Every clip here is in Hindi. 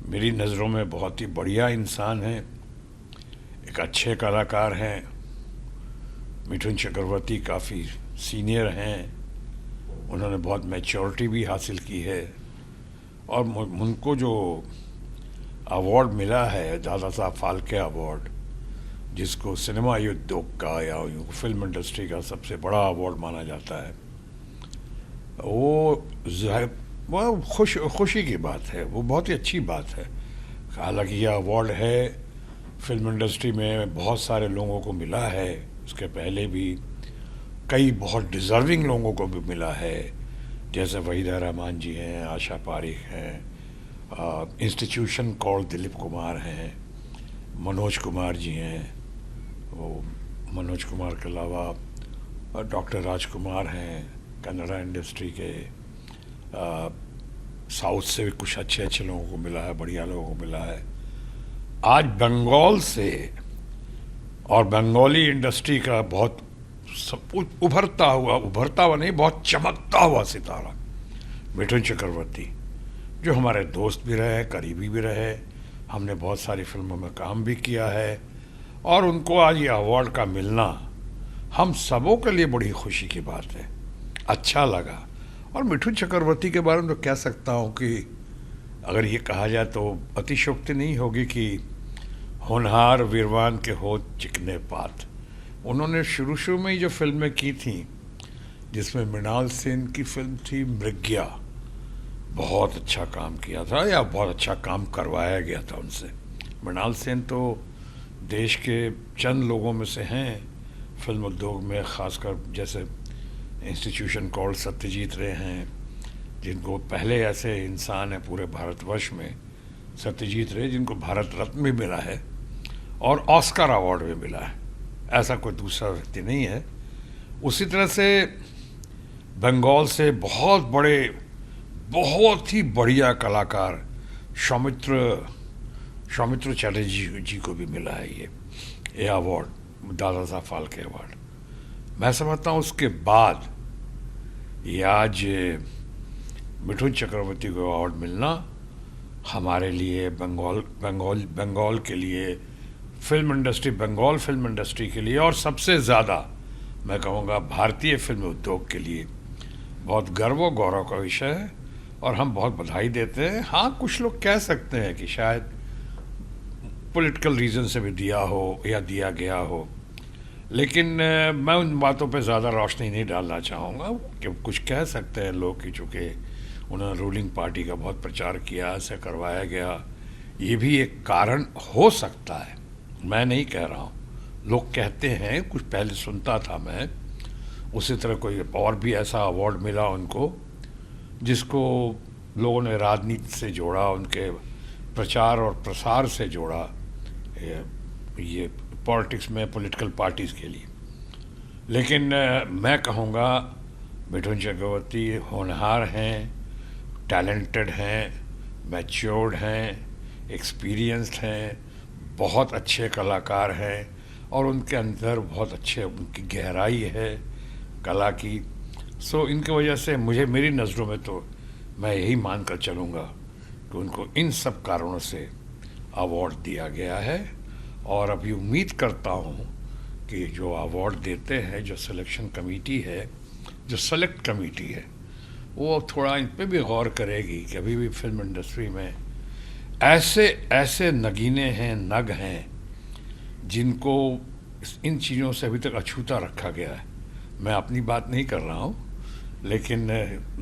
मेरी नज़रों में बहुत ही बढ़िया इंसान है, एक अच्छे कलाकार हैं। मिठुन चक्रवर्ती काफ़ी सीनियर हैं, उन्होंने बहुत मैच्योरिटी भी हासिल की है और उनको जो अवार्ड मिला है दादा साहब फाल्के अवार्ड, जिसको सिनेमा उद्योग का या फिल्म इंडस्ट्री का सबसे बड़ा अवार्ड माना जाता है, वो खुशी की बात है, वो बहुत ही अच्छी बात है। हालांकि यह अवार्ड है फिल्म इंडस्ट्री में बहुत सारे लोगों को मिला है, उसके पहले भी कई बहुत डिज़र्विंग लोगों को भी मिला है, जैसे वहीदा रहमान जी हैं, आशा पारिक हैं, इंस्टीट्यूशन कॉल दिलीप कुमार हैं, मनोज कुमार जी हैं, वो मनोज कुमार के अलावा डॉक्टर राजकुमार हैं, कन्नड़ा इंडस्ट्री के। साउथ से भी कुछ अच्छे अच्छे लोगों को मिला है, बढ़िया लोगों को मिला है। आज बंगाल से और बंगाली इंडस्ट्री का बहुत उभरता हुआ नहीं, बहुत चमकता हुआ सितारा मिठुन चक्रवर्ती, जो हमारे दोस्त भी रहे, करीबी भी रहे, हमने बहुत सारी फिल्मों में काम भी किया है, और उनको आज ये अवार्ड का मिलना हम सबों के लिए बड़ी खुशी की बात है। अच्छा लगा। और मिठुन चक्रवर्ती के बारे में तो कह सकता हूँ कि अगर ये कहा जाए तो अतिशयोक्ति नहीं होगी कि होनहार वीरवान के हो चिकने पात। उन्होंने शुरू में ही जो फिल्में की थी, जिसमें मृणाल सेन की फिल्म थी मृग्या, बहुत अच्छा काम किया था या बहुत अच्छा काम करवाया गया था उनसे। मृणाल सेन तो देश के चंद लोगों में से हैं फिल्म उद्योग में, ख़ासकर जैसे इंस्टीट्यूशन कॉल्ड सत्यजीत रे हैं, जिनको पहले ऐसे इंसान हैं पूरे भारतवर्ष में, सत्यजीत रे, जिनको भारत रत्न भी मिला है और ऑस्कर अवार्ड भी मिला है। ऐसा कोई दूसरा व्यक्ति नहीं है। उसी तरह से बंगाल से बहुत बड़े, बहुत ही बढ़िया कलाकार सौमित्र चटर्जी जी को भी मिला है ये अवार्ड, दादा साहब फाल्के अवार्ड। मैं समझता हूँ उसके बाद ये आज मिठुन चक्रवर्ती को अवार्ड मिलना हमारे लिए, बंगाल के लिए, बंगाल फिल्म इंडस्ट्री के लिए, और सबसे ज़्यादा मैं कहूँगा भारतीय फिल्म उद्योग के लिए बहुत गर्व और गौरव का विषय है, और हम बहुत बधाई देते हैं। हाँ, कुछ लोग कह सकते हैं कि शायद पॉलिटिकल रीज़न से भी दिया हो या दिया गया हो, लेकिन मैं उन बातों पे ज़्यादा रोशनी नहीं डालना चाहूँगा कि कुछ कह सकते हैं लोग कि चूँकि उन्होंने रूलिंग पार्टी का बहुत प्रचार किया, ऐसे करवाया गया, ये भी एक कारण हो सकता है, मैं नहीं कह रहा हूँ। लोग कहते हैं, कुछ पहले सुनता था मैं, उसी तरह कोई और भी ऐसा अवार्ड मिला उनको जिसको लोगों ने राजनीति से जोड़ा, उनके प्रचार और प्रसार से जोड़ा, ये पॉलिटिक्स में, पॉलिटिकल पार्टीज़ के लिए। लेकिन मैं कहूँगा मिठुन चक्रवर्ती होनहार हैं, टैलेंटेड हैं, मैच्योर्ड हैं, एक्सपीरियंस्ड हैं, बहुत अच्छे कलाकार हैं, और उनके अंदर बहुत अच्छे, उनकी गहराई है कला की। सो इनकी वजह से मेरी नज़रों में तो मैं यही मानकर चलूँगा कि उनको इन सब कारणों से अवार्ड दिया गया है। और अभी उम्मीद करता हूँ कि जो अवार्ड देते हैं, जो सिलेक्शन कमेटी है, जो सेलेक्ट कमेटी है, वो थोड़ा इन पे भी गौर करेगी कि अभी भी फिल्म इंडस्ट्री में ऐसे नगीने हैं, नग हैं, जिनको इन चीज़ों से अभी तक अछूता रखा गया है। मैं अपनी बात नहीं कर रहा हूँ, लेकिन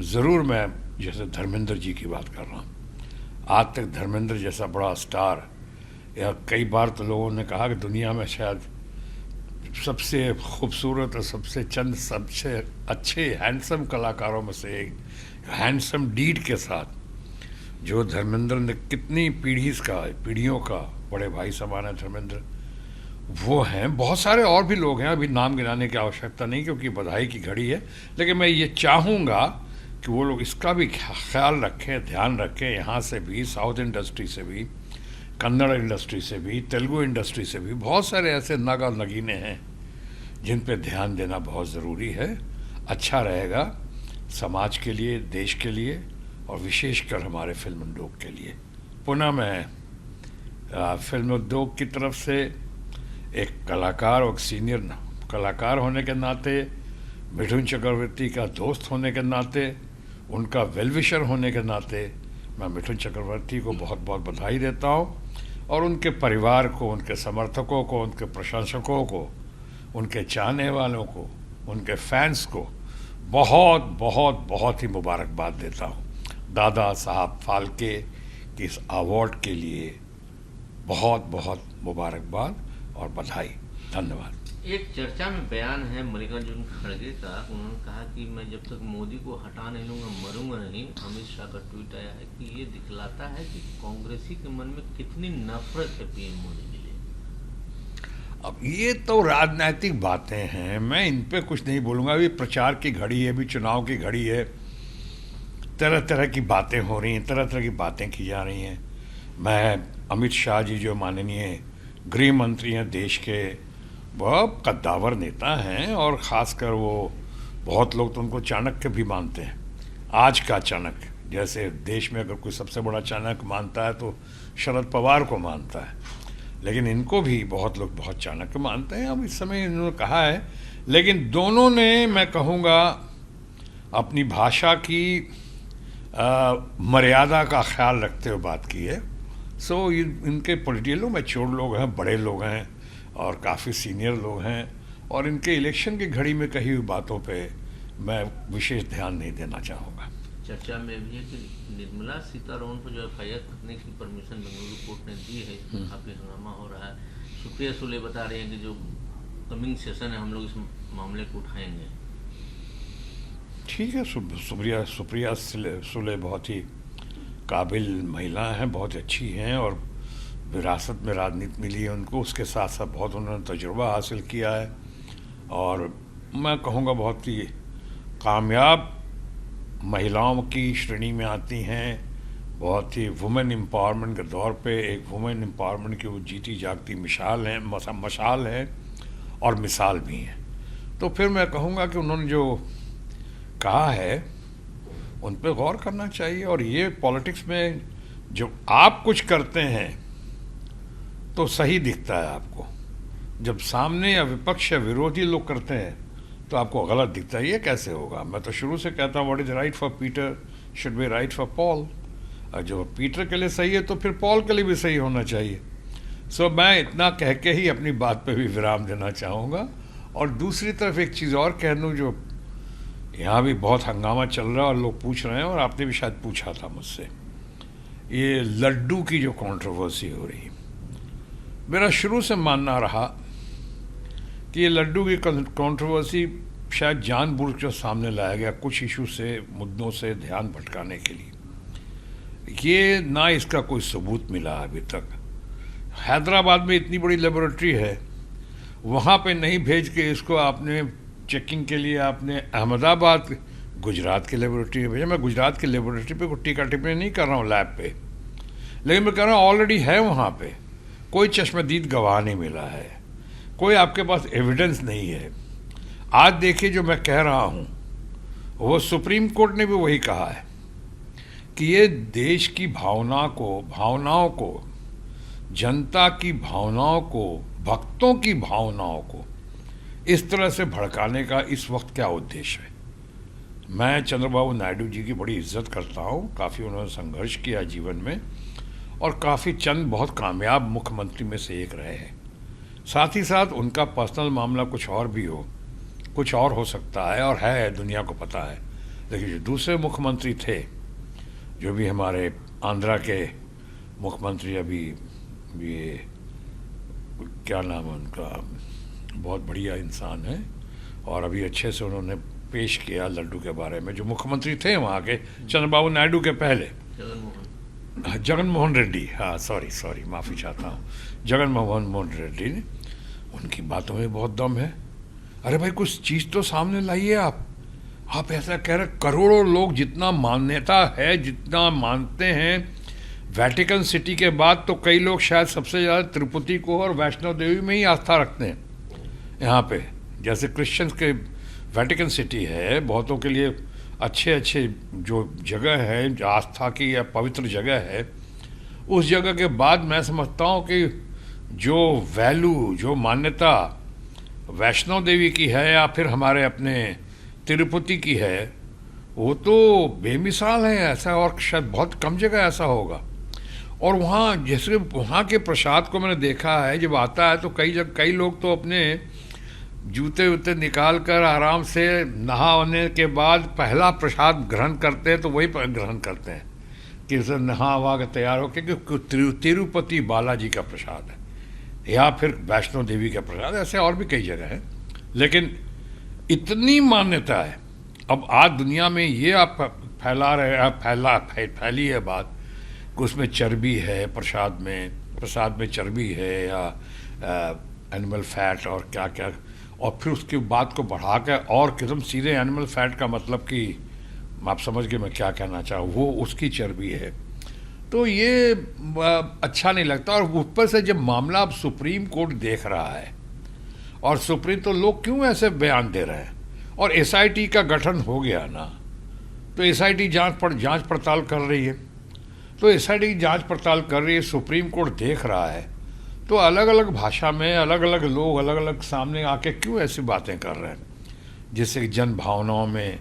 ज़रूर मैं जैसे धर्मेंद्र जी की बात कर रहा हूँ। आज तक धर्मेंद्र जैसा बड़ा स्टार, या कई बार तो लोगों ने कहा कि दुनिया में शायद सबसे खूबसूरत और सबसे अच्छे हैंडसम कलाकारों में से एक, हैंडसम डीड के साथ जो धर्मेंद्र ने कितनी पीढ़ियों का बड़े भाई समान है धर्मेंद्र, वो हैं। बहुत सारे और भी लोग हैं, अभी नाम गिनाने की आवश्यकता नहीं क्योंकि बधाई की घड़ी है, लेकिन मैं ये चाहूँगा कि वो लोग इसका भी ख्याल रखें, ध्यान रखें, यहाँ से भी, साउथ इंडस्ट्री से भी, कन्नड़ इंडस्ट्री से भी, तेलुगु इंडस्ट्री से भी बहुत सारे ऐसे नग और नगीने हैं जिन पे ध्यान देना बहुत ज़रूरी है। अच्छा रहेगा समाज के लिए, देश के लिए, और विशेषकर हमारे फिल्म उद्योग के लिए। पुनः मैं फिल्म उद्योग की तरफ से एक कलाकार और सीनियर कलाकार होने के नाते, मिठुन चक्रवर्ती का दोस्त होने के नाते, उनका वेलविशर होने के नाते मैं मिठुन चक्रवर्ती को बहुत बहुत बधाई देता हूँ, और उनके परिवार को, उनके समर्थकों को, उनके प्रशंसकों को, उनके चाहने वालों को, उनके फैंस को बहुत बहुत बहुत ही मुबारकबाद देता हूँ। दादा साहब फाल्के की इस अवार्ड के लिए बहुत बहुत मुबारकबाद और बधाई। धन्यवाद। एक चर्चा में बयान है मल्लिकार्जुन खड़गे का, उन्होंने कहा कि मैं जब तक मोदी को हटा नहीं लूँगा मरूंगा नहीं। अमित शाह का ट्वीट आया है कि ये दिखलाता है कि कांग्रेसी के मन में कितनी नफरत है पीएम मोदी के लिए। अब ये तो राजनीतिक बातें हैं, मैं इन पे कुछ नहीं बोलूँगा। अभी प्रचार की घड़ी है, अभी चुनाव की घड़ी है, तरह तरह की बातें हो रही हैं, तरह तरह की बातें की जा रही हैं। मैं अमित शाह जी जो माननीय गृह मंत्री हैं देश के, वह कद्दावर नेता हैं, और ख़ासकर वो बहुत लोग तो उनको चाणक्य भी मानते हैं। आज का चाणक्य, जैसे देश में अगर कोई सबसे बड़ा चाणक्य मानता है तो शरद पवार को मानता है, लेकिन इनको भी बहुत लोग बहुत चाणक्य मानते हैं। अब इस समय इन्होंने कहा है, लेकिन दोनों ने, मैं कहूँगा, अपनी भाषा की मर्यादा का ख्याल रखते हुए बात की है। सो इनके पॉलिटिकल लोग मैच्योर लोग हैं, बड़े लोग हैं और काफ़ी सीनियर लोग हैं, और इनके इलेक्शन की घड़ी में कही हुई बातों पे मैं विशेष ध्यान नहीं देना चाहूँगा। चर्चा में भी है कि निर्मला सीतारमण को जो FIR करने की परमिशन बेंगलुरु कोर्ट ने दी है, काफ़ी हंगामा हो रहा है। सुप्रिया सुले बता रही हैं कि जो कमिंग सेशन है हम लोग इस मामले को उठाएंगे। ठीक है, सुप्रिया सुले बहुत ही काबिल महिला हैं, बहुत अच्छी हैं, और विरासत में राजनीति मिली है उनको। उसके साथ साथ बहुत उन्होंने तजुर्बा हासिल किया है, और मैं कहूँगा बहुत ही कामयाब महिलाओं की श्रेणी में आती हैं। बहुत ही वुमेन एम्पावरमेंट के दौर पे एक वुमेन एम्पावरमेंट की वो जीती जागती मिसाल है, मशाल है और मिसाल भी हैं। तो फिर मैं कहूँगा कि उन्होंने जो कहा है उन पे गौर करना चाहिए। और ये पॉलिटिक्स में जो आप कुछ करते हैं तो सही दिखता है आपको, जब सामने या विपक्ष या विरोधी लोग करते हैं तो आपको गलत दिखता है। ये कैसे होगा? मैं तो शुरू से कहता हूँ, what is right for Peter should be right for Paul. और जो पीटर के लिए सही है तो फिर पॉल के लिए भी सही होना चाहिए। सो मैं इतना कह के ही अपनी बात पे भी विराम देना चाहूँगा। और दूसरी तरफ एक चीज़ और कह दूँ, जो यहाँ भी बहुत हंगामा चल रहा है और लोग पूछ रहे हैं, और आपने भी शायद पूछा था मुझसे, ये लड्डू की जो कंट्रोवर्सी हो रही है। मेरा शुरू से मानना रहा कि ये लड्डू की कंट्रोवर्सी शायद जानबूझकर सामने लाया गया कुछ इशू से, मुद्दों से ध्यान भटकाने के लिए। ये ना इसका कोई सबूत मिला अभी तक। हैदराबाद में इतनी बड़ी लेबोरेटरी है, वहाँ पे नहीं भेज के इसको आपने चेकिंग के लिए आपने अहमदाबाद गुजरात की लेबोरेटरी में भेजा। मैं गुजरात की लेबोरेटरी पे कोई टीका टिप्पणी नहीं कर रहा हूँ लैब पे, लेकिन मैं कह रहा हूँ ऑलरेडी है वहाँ पे, कोई चश्मदीद गवाह नहीं मिला है, कोई आपके पास एविडेंस नहीं है। आज देखिए जो मैं कह रहा हूँ, वो सुप्रीम कोर्ट ने भी वही कहा है कि ये देश की भावनाओं को, जनता की भावनाओं को, भक्तों की भावनाओं को इस तरह से भड़काने का इस वक्त क्या उद्देश्य है। मैं चंद्रबाबू नायडू जी की बड़ी इज्जत करता हूँ, काफ़ी उन्होंने संघर्ष किया जीवन में, और काफ़ी चंद बहुत कामयाब मुख्यमंत्री में से एक रहे हैं। साथ ही साथ उनका पर्सनल मामला कुछ और भी हो, कुछ और हो सकता है, और है, दुनिया को पता है। लेकिन जो दूसरे मुख्यमंत्री थे, जो भी हमारे आंध्रा के मुख्यमंत्री, अभी ये क्या नाम है उनका, बहुत बढ़िया इंसान है, और अभी अच्छे से उन्होंने पेश किया लड्डू के बारे में। जो मुख्यमंत्री थे वहाँ के चंद्रबाबू नायडू के पहले, जगन मोहन रेड्डी, हाँ सॉरी माफ़ी चाहता हूँ, जगन मोहन रेड्डी ने, उनकी बातों में बहुत दम है। अरे भाई कुछ चीज़ तो सामने लाइए आप ऐसा कह रहे, करोड़ों लोग जितना मान्यता है, जितना मानते हैं, वेटिकन सिटी के बाद तो कई लोग शायद सबसे ज़्यादा तिरुपति को और वैष्णो देवी में ही आस्था रखते हैं। यहाँ पे जैसे क्रिश्चियंस के वेटिकन सिटी है, बहुतों के लिए अच्छे जो जगह है, जो आस्था की या पवित्र जगह है, उस जगह के बाद मैं समझता हूँ कि जो वैल्यू, जो मान्यता वैष्णो देवी की है या फिर हमारे अपने तिरुपति की है, वो तो बेमिसाल है। ऐसा और शायद बहुत कम जगह ऐसा होगा। और वहाँ जैसे वहाँ के प्रसाद को मैंने देखा है, जब आता है तो कई लोग तो अपने जूते वूते निकाल कर आराम से नहाने के बाद पहला प्रसाद ग्रहण करते हैं, तो वही ग्रहण करते हैं कि उसे नहा वहा के तैयार हो, क्योंकि तिरुपति बालाजी का प्रसाद है या फिर वैष्णो देवी का प्रसाद, ऐसे और भी कई जगह है। लेकिन इतनी मान्यता है। अब आज दुनिया में ये आप फैली है बात कि उसमें चर्बी है, प्रसाद में चर्बी है या एनिमल फैट और क्या क्या, और फिर उसके बात को बढ़ा कर और किस्म सीधे एनिमल फैट का मतलब कि आप समझ गए मैं क्या कहना चाहूँ, वो उसकी चर्बी है। तो ये अच्छा नहीं लगता। और ऊपर से जब मामला अब सुप्रीम कोर्ट देख रहा है, और सुप्रीम तो लोग क्यों ऐसे बयान दे रहे हैं, और एसआईटी का गठन हो गया ना, तो एसआईटी जांच पड़ताल कर रही है। तो एसआईटी जांच पड़ताल कर रही है, सुप्रीम कोर्ट देख रहा है, तो अलग अलग भाषा में अलग अलग लोग अलग अलग सामने आके क्यों ऐसी बातें कर रहे हैं, जिससे कि जन भावनाओं में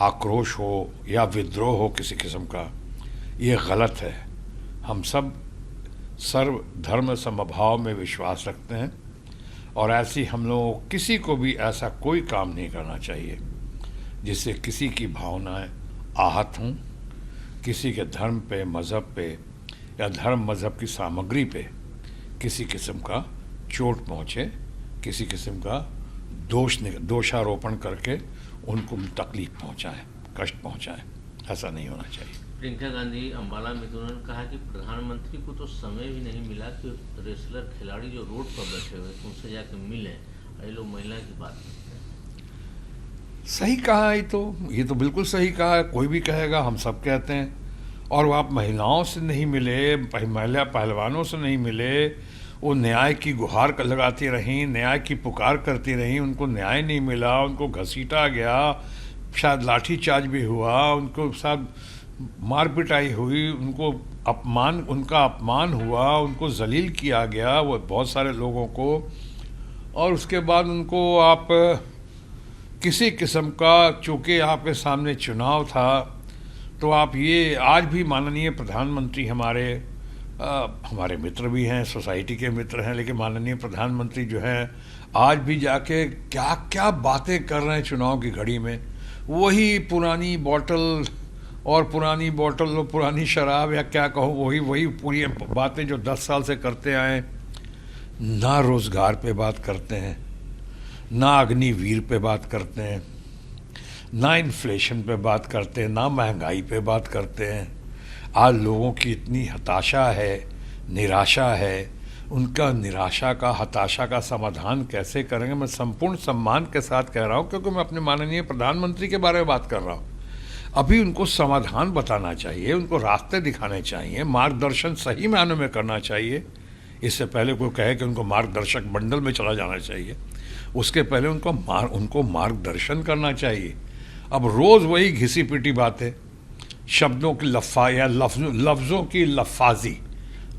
आक्रोश हो या विद्रोह हो किसी किस्म का। ये गलत है। हम सब सर्व धर्म समभाव में विश्वास रखते हैं, और ऐसी हम लोगों को किसी को भी ऐसा कोई काम नहीं करना चाहिए जिससे किसी की भावनाएं आहत हों, किसी के धर्म पे, मज़हब पे या धर्म मज़हब की सामग्री पे किसी किस्म का चोट पहुँचे, किसी किस्म का दोषारोपण करके उनको तकलीफ पहुँचाएं, कष्ट पहुँचाएं। ऐसा नहीं होना चाहिए। प्रियंका गांधी अम्बाला में तो उन्होंने कहा कि प्रधानमंत्री को तो समय भी नहीं मिला कि रेसलर खिलाड़ी जो रोड पर बैठे हुए थे उनसे जाकर मिलें, और ये लोग महिला की बात करते हैं। सही कहा है। ये तो बिल्कुल सही कहा है। कोई भी कहेगा, हम सब कहते हैं। और वो आप महिलाओं से नहीं मिले, महिला पहलवानों से नहीं मिले, वो न्याय की गुहार लगाती रहीं, न्याय की पुकार करती रहीं, उनको न्याय नहीं मिला, उनको घसीटा गया, शायद लाठीचार्ज भी हुआ, उनको साथ मार पिटाई हुई, उनका अपमान हुआ, उनको जलील किया गया वो बहुत सारे लोगों को। और उसके बाद उनको आप किसी किस्म का, चूँकि आपके सामने चुनाव था, तो आप ये आज भी माननीय प्रधानमंत्री हमारे मित्र भी हैं, सोसाइटी के मित्र हैं, लेकिन माननीय प्रधानमंत्री जो हैं आज भी जाके क्या क्या बातें कर रहे हैं चुनाव की घड़ी में। वही पुरानी बोतल और पुरानी शराब या क्या कहूँ, वही पूरी बातें जो 10 साल से करते आए। ना रोज़गार पे बात करते हैं, ना अग्निवीर पे बात करते हैं, ना इन्फ्लेशन पे बात करते हैं, ना महंगाई पे बात करते हैं। आज लोगों की इतनी हताशा है, निराशा है, उनका निराशा का, हताशा का समाधान कैसे करेंगे। मैं संपूर्ण सम्मान के साथ कह रहा हूँ, क्योंकि मैं अपने माननीय प्रधानमंत्री के बारे में बात कर रहा हूँ। अभी उनको समाधान बताना चाहिए, उनको रास्ते दिखाने चाहिए, मार्गदर्शन सही मायनों में करना चाहिए। इससे पहले कोई कहे कि उनको मार्गदर्शक मंडल में चला जाना चाहिए, उसके पहले उनको मार्गदर्शन करना चाहिए। अब रोज़ वही घिसी पिटी बातें, शब्दों की लफ्ज़ों की लफाजी,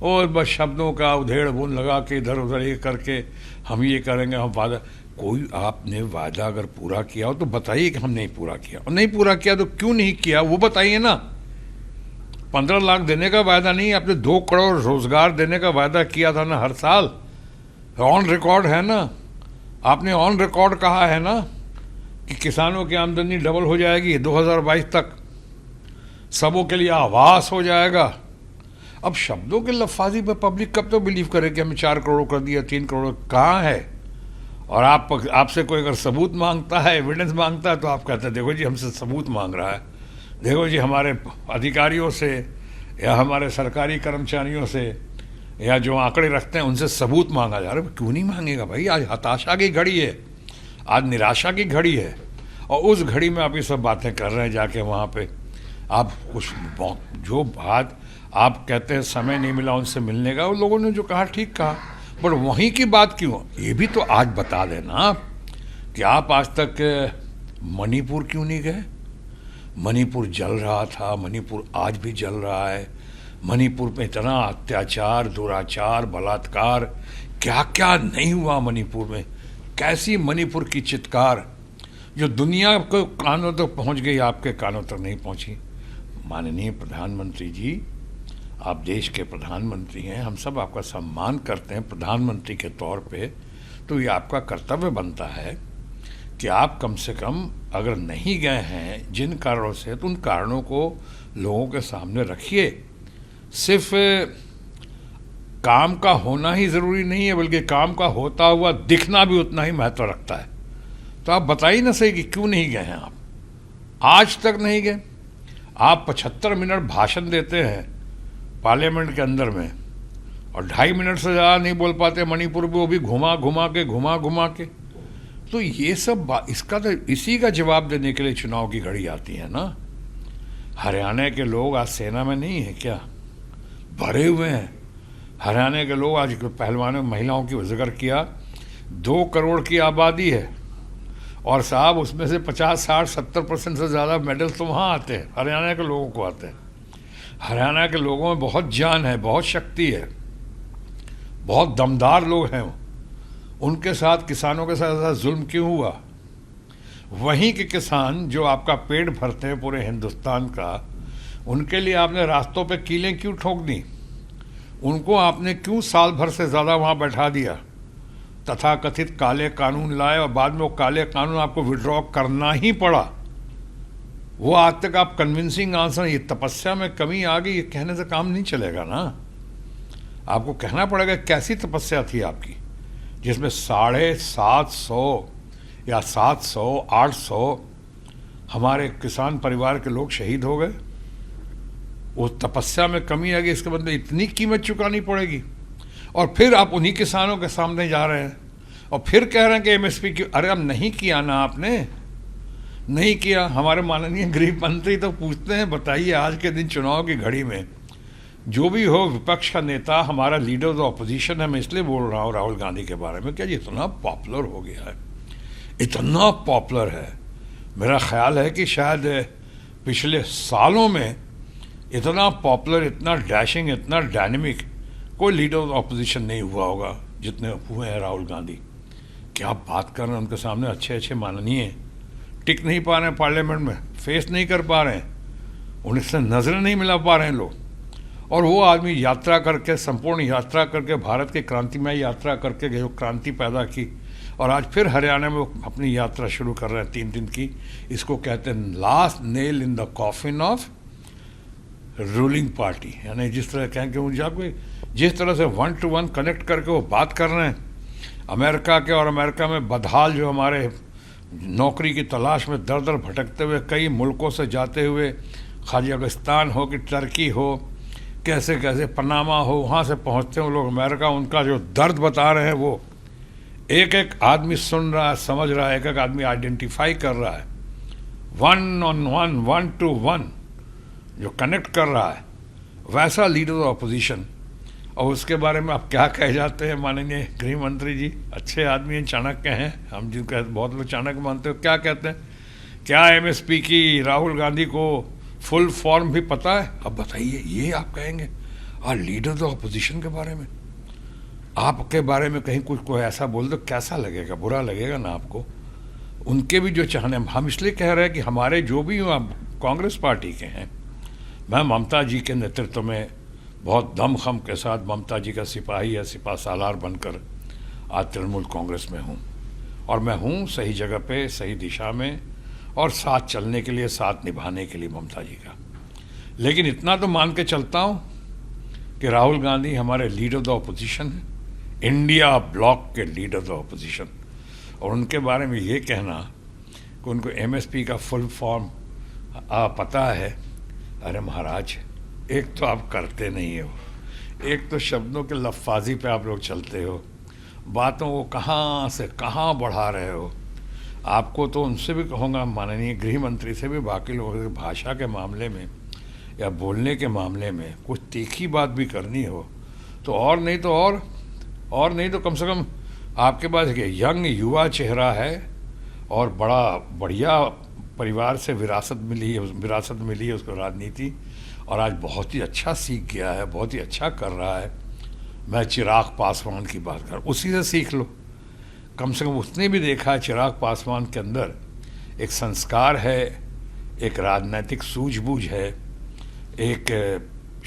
और बस शब्दों का उधेड़ बुन लगा के इधर उधर ये करके हम ये करेंगे, हम वादा। कोई आपने वादा अगर पूरा किया हो तो बताइए कि हम नहीं पूरा किया, और नहीं पूरा किया तो क्यों नहीं किया वो बताइए ना। 15 लाख देने का वादा नहीं, आपने 2 करोड़ रोजगार देने का वादा किया था ना हर साल, ऑन रिकॉर्ड है ना। आपने ऑन रिकॉर्ड कहा है ना कि किसानों की आमदनी डबल हो जाएगी 2022 तक, सबों के लिए आवास हो जाएगा। अब शब्दों के लफाजी पर पब्लिक कब तो बिलीव करे कि हमें 4 करोड़ कर दिया, 3 करोड़ कहाँ है। और आपसे कोई अगर सबूत मांगता है, एविडेंस मांगता है, तो आप कहते हैं देखो जी हमसे सबूत मांग रहा है, देखो जी हमारे अधिकारियों से या हमारे सरकारी कर्मचारियों से या जो आंकड़े रखते हैं उनसे सबूत मांगा जा रहा है। क्यों नहीं मांगेगा भाई? आज हताशा की घड़ी है, आज निराशा की घड़ी है, और उस घड़ी में आप ये सब बातें कर रहे हैं जाके वहाँ पे। आप कुछ जो बात आप कहते हैं समय नहीं मिला उनसे मिलने का, उन लोगों ने जो कहा ठीक कहा, बट वहीं की बात क्यों? ये भी तो आज बता देना आप कि आप आज तक मणिपुर क्यों नहीं गए। मणिपुर जल रहा था, मणिपुर आज भी जल रहा है। मणिपुर में इतना अत्याचार, दुराचार, बलात्कार, क्या क्या नहीं हुआ मणिपुर में। कैसी मणिपुर की चित्कार जो दुनिया के कानों तक पहुंच गई, आपके कानों तक नहीं पहुंची। माननीय प्रधानमंत्री जी, आप देश के प्रधानमंत्री हैं, हम सब आपका सम्मान करते हैं प्रधानमंत्री के तौर पे, तो ये आपका कर्तव्य बनता है कि आप कम से कम अगर नहीं गए हैं जिन कारणों से, तो उन कारणों को लोगों के सामने रखिए। सिर्फ काम का होना ही ज़रूरी नहीं है, बल्कि काम का होता हुआ दिखना भी उतना ही महत्व रखता है। तो आप बताइए ना सही कि क्यों नहीं गए हैं आप, आज तक नहीं गए। आप 75 मिनट भाषण देते हैं पार्लियामेंट के अंदर में, और 2.5 मिनट से ज़्यादा नहीं बोल पाते मणिपुर में, वो भी घुमा घुमा के। तो ये सब इसका तो इसी का जवाब देने के लिए चुनाव की घड़ी आती है ना। हरियाणा के लोग आज सेना में नहीं है क्या, भरे हुए हैं। हरियाणा के लोग आज पहलवानों महिलाओं की जिक्र किया, 2 करोड़ की आबादी है, और साहब उसमें से 50, 60, 70% से ज़्यादा मेडल तो वहाँ आते हैं, हरियाणा के लोगों को आते हैं। हरियाणा के लोगों में बहुत जान है, बहुत शक्ति है, बहुत दमदार लोग हैं। उनके साथ, किसानों के साथ जुल्म क्यों हुआ? वहीं के किसान जो आपका पेट भरते हैं पूरे हिंदुस्तान का, उनके लिए आपने रास्तों पे कीलें क्यों ठोक दी? उनको आपने क्यों साल भर से ज़्यादा वहाँ बैठा दिया? तथाकथित काले कानून लाए और बाद में वो काले कानून आपको विड्रॉ करना ही पड़ा। वो आज तक आप कन्विंसिंग आंसर, ये तपस्या में कमी आ गई, ये कहने से काम नहीं चलेगा ना। आपको कहना पड़ेगा कैसी तपस्या थी आपकी, जिसमें 750 या 700, 800 हमारे किसान परिवार के लोग शहीद हो गए। वो तपस्या में कमी आ गई, इसके बदले इतनी कीमत चुकानी पड़ेगी। और फिर आप उन्हीं किसानों के सामने जा रहे हैं और फिर कह रहे हैं कि एमएसपी की। अरे अब नहीं किया ना आपने, नहीं किया। हमारे माननीय गृह मंत्री तो पूछते हैं, बताइए आज के दिन चुनाव की घड़ी में जो भी हो, विपक्ष का नेता हमारा लीडर ऑफ ऑपोजिशन है, मैं इसलिए बोल रहा हूँ राहुल गांधी के बारे में, क्या ये इतना पॉपुलर हो गया है, इतना पॉपुलर है। मेरा ख्याल है कि शायद पिछले सालों में इतना पॉपुलर, इतना डैशिंग, इतना डायनेमिक कोई लीडर ऑफ ऑपोजिशन नहीं हुआ होगा जितने हुए हैं राहुल गांधी। क्या बात कर रहे हैं, उनके सामने अच्छे अच्छे माननीय टिक नहीं पा रहे हैं, पार्लियामेंट में फेस नहीं कर पा रहे हैं, उनसे नजरें नहीं मिला पा रहे हैं लोग। और वो आदमी यात्रा करके, संपूर्ण यात्रा करके, भारत की क्रांतिमय यात्रा करके जो क्रांति पैदा की, और आज फिर हरियाणा में अपनी यात्रा शुरू कर रहे हैं 3 दिन की। इसको कहते हैं last nail in the coffin of ruling party. यानी जिस तरह कहें कि जिस तरह से 1 to 1 कनेक्ट करके वो बात कर रहे हैं अमेरिका के, और अमेरिका में बदहाल जो हमारे नौकरी की तलाश में दर दर भटकते हुए कई मुल्कों से जाते हुए, कजाकिस्तान हो कि टर्की हो, कैसे कैसे पनामा हो, वहाँ से पहुँचते हैं लोग अमेरिका, उनका जो दर्द बता रहे हैं वो एक एक आदमी सुन रहा है, समझ रहा है, एक एक आदमी आइडेंटिफाई कर रहा है। 1 on 1, 1 to 1 जो कनेक्ट कर रहा है, वैसा लीडर ऑफ अपोजिशन। और उसके बारे में आप क्या कह जाते हैं माननीय गृह मंत्री जी? अच्छे आदमी हैं, चाणक्य हैं, हम जिनको बहुत लोग चाणक्य मानते हो। क्या कहते हैं, क्या एमएसपी की राहुल गांधी को फुल फॉर्म भी पता है? अब बताइए, ये आप कहेंगे और लीडर ऑफ अपोजिशन के बारे में, आपके बारे में कहीं कुछ कोई ऐसा बोल दो, कैसा लगेगा? बुरा लगेगा ना आपको। उनके भी जो चाहने, हम इसलिए कह रहे हैं कि हमारे जो भी कांग्रेस पार्टी के हैं, मैं ममता जी के नेतृत्व में बहुत दमखम के साथ ममता जी का सिपाही या सिपा सालार बनकर आज तृणमूल कांग्रेस में हूँ, और मैं हूँ सही जगह पे, सही दिशा में, और साथ चलने के लिए, साथ निभाने के लिए ममता जी का। लेकिन इतना तो मान के चलता हूँ कि राहुल गांधी हमारे लीडर ऑफ ऑपोजिशन हैं, इंडिया ब्लॉक के लीडर ऑफ ऑपोजिशन। और उनके बारे में ये कहना कि उनको एमएसपी का फुल फॉर्म पता है, अरे महाराज, एक तो आप करते नहीं हो, एक तो शब्दों के लफ्फाजी पे आप लोग चलते हो, बातों को कहाँ से कहाँ बढ़ा रहे हो। आपको तो उनसे भी कहूँगा, माननीय गृह मंत्री से भी, बाकी लोगों से, भाषा के मामले में या बोलने के मामले में कुछ तीखी बात भी करनी हो तो, और नहीं तो कम से कम आपके पास एक यंग युवा चेहरा है और बड़ा बढ़िया परिवार से विरासत मिली है उसको राजनीति, और आज बहुत ही अच्छा सीख गया है, बहुत ही अच्छा कर रहा है। मैं चिराग पासवान की बात कर, उसी से सीख लो। कम से कम उसने भी देखा है चिराग पासवान के अंदर एक संस्कार है, एक राजनीतिक सूझबूझ है, एक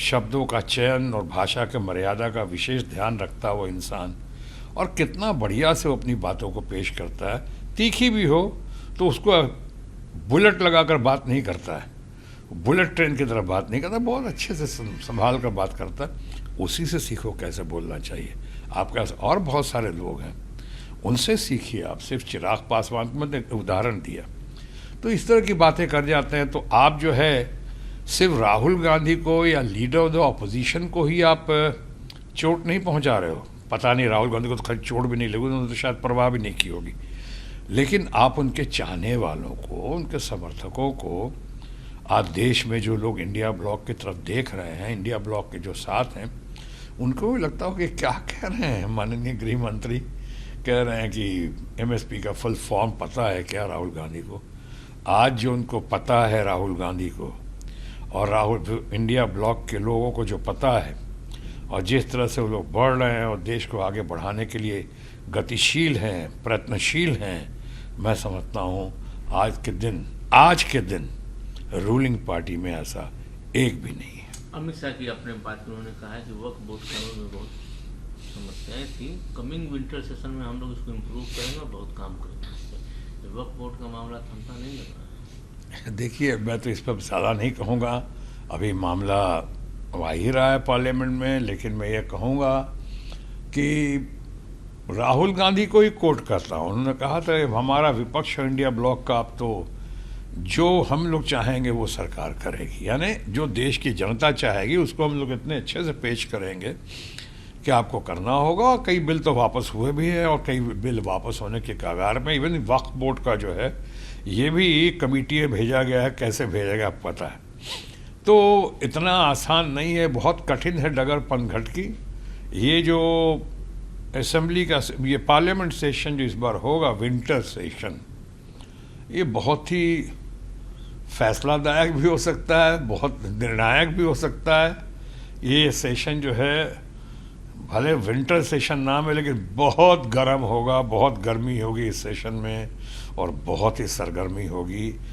शब्दों का चयन और भाषा के मर्यादा का विशेष ध्यान रखता है वो इंसान, और कितना बढ़िया से वो अपनी बातों को पेश करता है। तीखी भी हो तो उसको बुलेट लगाकर बात नहीं करता है, बुलेट ट्रेन की तरह बात नहीं करता, बहुत अच्छे से संभाल कर बात करता है। उसी से सीखो कैसे बोलना चाहिए। आपके पास और बहुत सारे लोग हैं, उनसे सीखिए। आप सिर्फ चिराग पासवान को मैंने उदाहरण दिया। तो इस तरह की बातें कर जाते हैं तो आप जो है सिर्फ राहुल गांधी को या लीडर ऑफ द ऑपोजिशन को ही आप चोट नहीं पहुंचा रहे हो। पता नहीं, राहुल गांधी को तो खैर चोट भी नहीं लगी, उन्होंने तो शायद परवाह भी नहीं की होगी, लेकिन आप उनके चाहने वालों को, उनके समर्थकों को, आज देश में जो लोग इंडिया ब्लॉक की तरफ देख रहे हैं, इंडिया ब्लॉक के जो साथ हैं, उनको भी लगता हो कि क्या कह रहे हैं माननीय गृह मंत्री, कह रहे हैं कि एमएसपी का फुल फॉर्म पता है क्या राहुल गांधी को। आज जो उनको पता है राहुल गांधी को, और राहुल इंडिया ब्लॉक के लोगों को जो पता है, और जिस तरह से वो लोग बढ़ रहे हैं और देश को आगे बढ़ाने के लिए गतिशील हैं, प्रयत्नशील हैं, मैं समझता हूँ आज के दिन रूलिंग पार्टी में ऐसा एक भी नहीं है। अमित शाह की अपने बात में उन्होंने कहा है कि वक्फ बोर्ड कानून में बहुत समस्याएं थी, कमिंग विंटर सेशन में हम लोग इसको इम्प्रूव करेंगे और बहुत काम करेंगे। वक्फ बोर्ड का मामला थमता नहीं लग रहा है। देखिए, मैं तो इस पर ज़्यादा नहीं कहूँगा, अभी मामला आ ही रहा है पार्लियामेंट में, लेकिन मैं ये कहूँगा कि राहुल गांधी को ही कोट करता हूँ। उन्होंने कहा था हमारा विपक्ष है इंडिया ब्लॉक का, अब तो जो हम लोग चाहेंगे वो सरकार करेगी, यानी जो देश की जनता चाहेगी उसको हम लोग इतने अच्छे से पेश करेंगे कि आपको करना होगा। कई बिल तो वापस हुए भी हैं और कई बिल वापस होने के कगार में। इवन वक्फ बोर्ड का जो है ये भी कमेटी में भेजा गया है, कैसे भेजा गया पता है। तो इतना आसान नहीं है, बहुत कठिन है डगर पनघट की। ये जो असेंबली का ये पार्लियामेंट सेशन जो इस बार होगा, विंटर सेशन, ये बहुत ही फैसलादायक भी हो सकता है, बहुत निर्णायक भी हो सकता है। ये सेशन जो है भले विंटर सेशन नाम है, लेकिन बहुत गर्म होगा, बहुत गर्मी होगी इस सेशन में और बहुत ही सरगर्मी होगी।